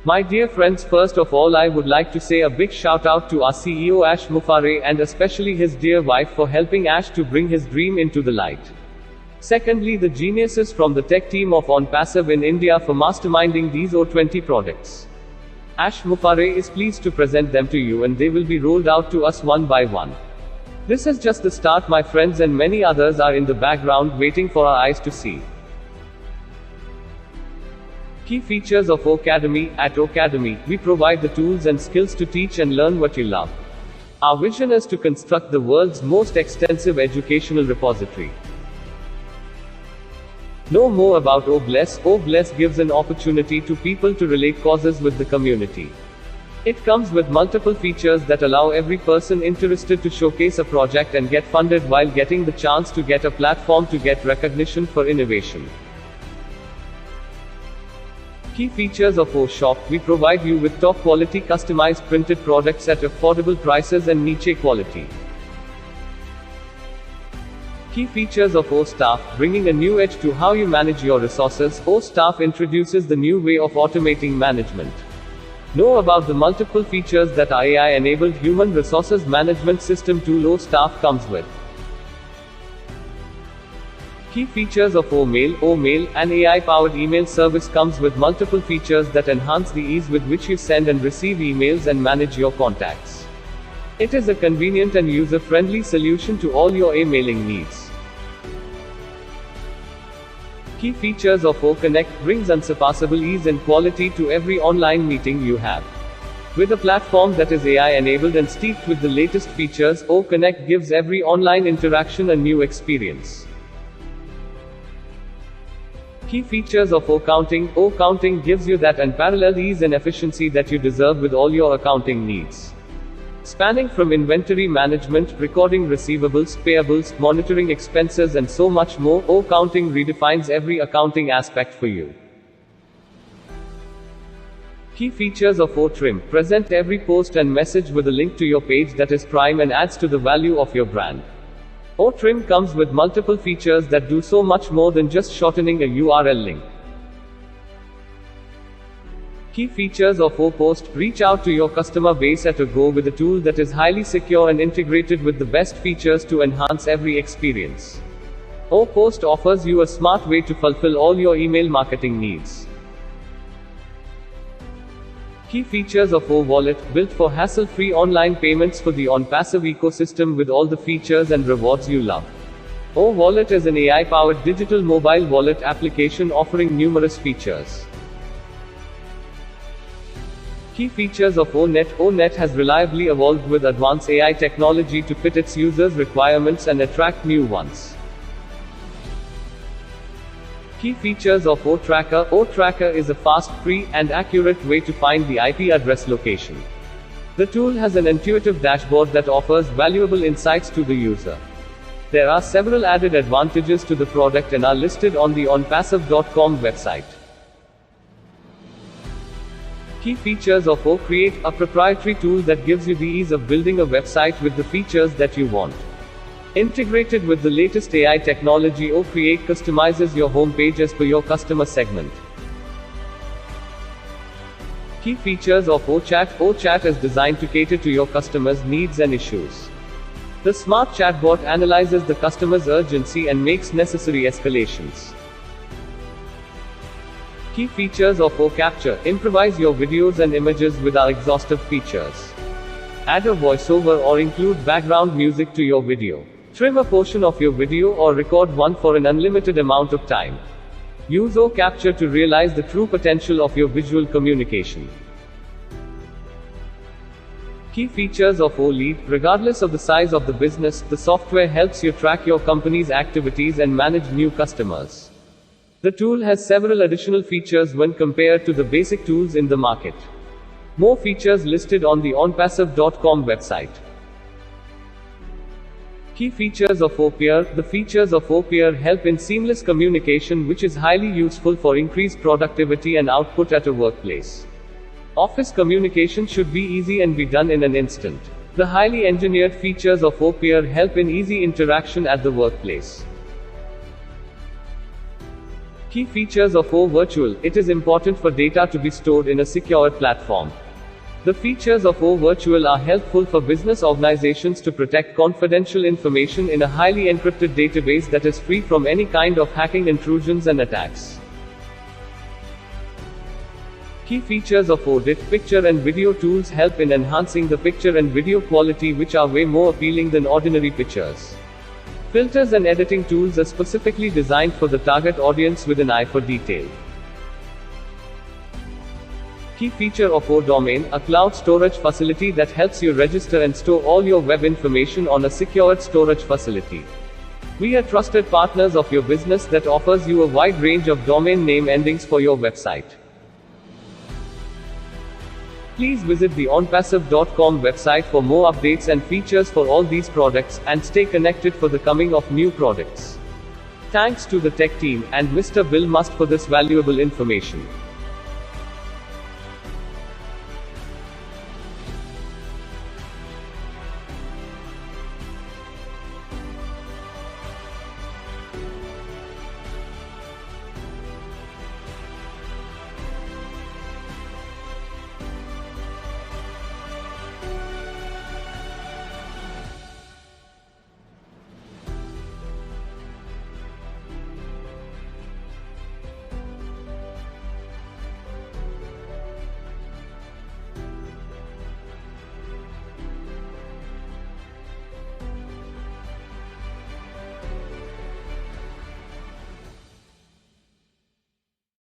My dear friends, first of all, I would like to say a big shout out to our CEO Ash Mufareh and especially his dear wife for helping Ash to bring his dream into the light. Secondly, the geniuses from the tech team of OnPassive in India for masterminding these O20 products. Ash Mufareh is pleased to present them to you and they will be rolled out to us one by one. This is just the start, my friends, and many others are in the background waiting for our eyes to see. Key features of Ocademy. At Ocademy, we provide the tools and skills to teach and learn what you love. Our vision is to construct the world's most extensive educational repository. Know more about OBless. OBless gives an opportunity to people to relate causes with the community. It comes with multiple features that allow every person interested to showcase a project and get funded while getting the chance to get a platform to get recognition for innovation. Key features of OShop. We provide you with top quality customized printed products at affordable prices and niche quality. Key features of OStaff. Bringing a new edge to how you manage your resources, OStaff introduces the new way of automating management. Know about the multiple features that our AI-enabled human resources management system tool OStaff comes with. Key features of OMail. OMail, an AI-powered email service, comes with multiple features that enhance the ease with which you send and receive emails and manage your contacts. It is a convenient and user-friendly solution to all your emailing needs. Key features of OConnect brings unsurpassable ease and quality to every online meeting you have. With a platform that is AI-enabled and steeped with the latest features, OConnect gives every online interaction a new experience. Key features of OCounting. OCounting gives you that unparalleled ease and efficiency that you deserve with all your accounting needs. Spanning from inventory management, recording receivables, payables, monitoring expenses and so much more, OCounting redefines every accounting aspect for you. Key features of OTrim. Present every post and message with a link to your page that is prime and adds to the value of your brand. OTrim comes with multiple features that do so much more than just shortening a URL link. Key features of OPost. Reach out to your customer base at a go with a tool that is highly secure and integrated with the best features to enhance every experience. OPost offers you a smart way to fulfill all your email marketing needs. Key features of OWallet. Built for hassle-free online payments for the OnPassive ecosystem with all the features and rewards you love. OWallet is an AI-powered digital mobile wallet application offering numerous features. Key features of ONet. ONet has reliably evolved with advanced AI technology to fit its users' requirements and attract new ones. Key features of OTracker. OTracker is a fast, free, and accurate way to find the IP address location. The tool has an intuitive dashboard that offers valuable insights to the user. There are several added advantages to the product and are listed on the onpassive.com website. Key features of OCreate, a proprietary tool that gives you the ease of building a website with the features that you want. Integrated with the latest AI technology, OCreate customizes your homepage as per your customer segment. Key features of OChat. OChat is designed to cater to your customers' needs and issues. The smart chatbot analyzes the customer's urgency and makes necessary escalations. Key features of OCapture. Improvise your videos and images with our exhaustive features. Add a voiceover or include background music to your video. Trim a portion of your video or record one for an unlimited amount of time. Use OCapture to realize the true potential of your visual communication. Key features of OLead. Regardless of the size of the business, the software helps you track your company's activities and manage new customers. The tool has several additional features when compared to the basic tools in the market. More features listed on the onpassive.com website. Key features of OPeer. The features of OPeer help in seamless communication, which is highly useful for increased productivity and output at a workplace. Office communication should be easy and be done in an instant. The highly engineered features of OPeer help in easy interaction at the workplace. Key features of OVirtual: it is important for data to be stored in a secured platform. The features of OVirtual are helpful for business organizations to protect confidential information in a highly encrypted database that is free from any kind of hacking intrusions and attacks. Key features of ODit: picture and video tools help in enhancing the picture and video quality, which are way more appealing than ordinary pictures. Filters and editing tools are specifically designed for the target audience with an eye for detail. Key feature of ODomain: a cloud storage facility that helps you register and store all your web information on a secured storage facility. We are trusted partners of your business that offers you a wide range of domain name endings for your website. Please visit the onpassive.com website for more updates and features for all these products, and stay connected for the coming of new products. Thanks to the tech team and Mr. Bill Must for this valuable information.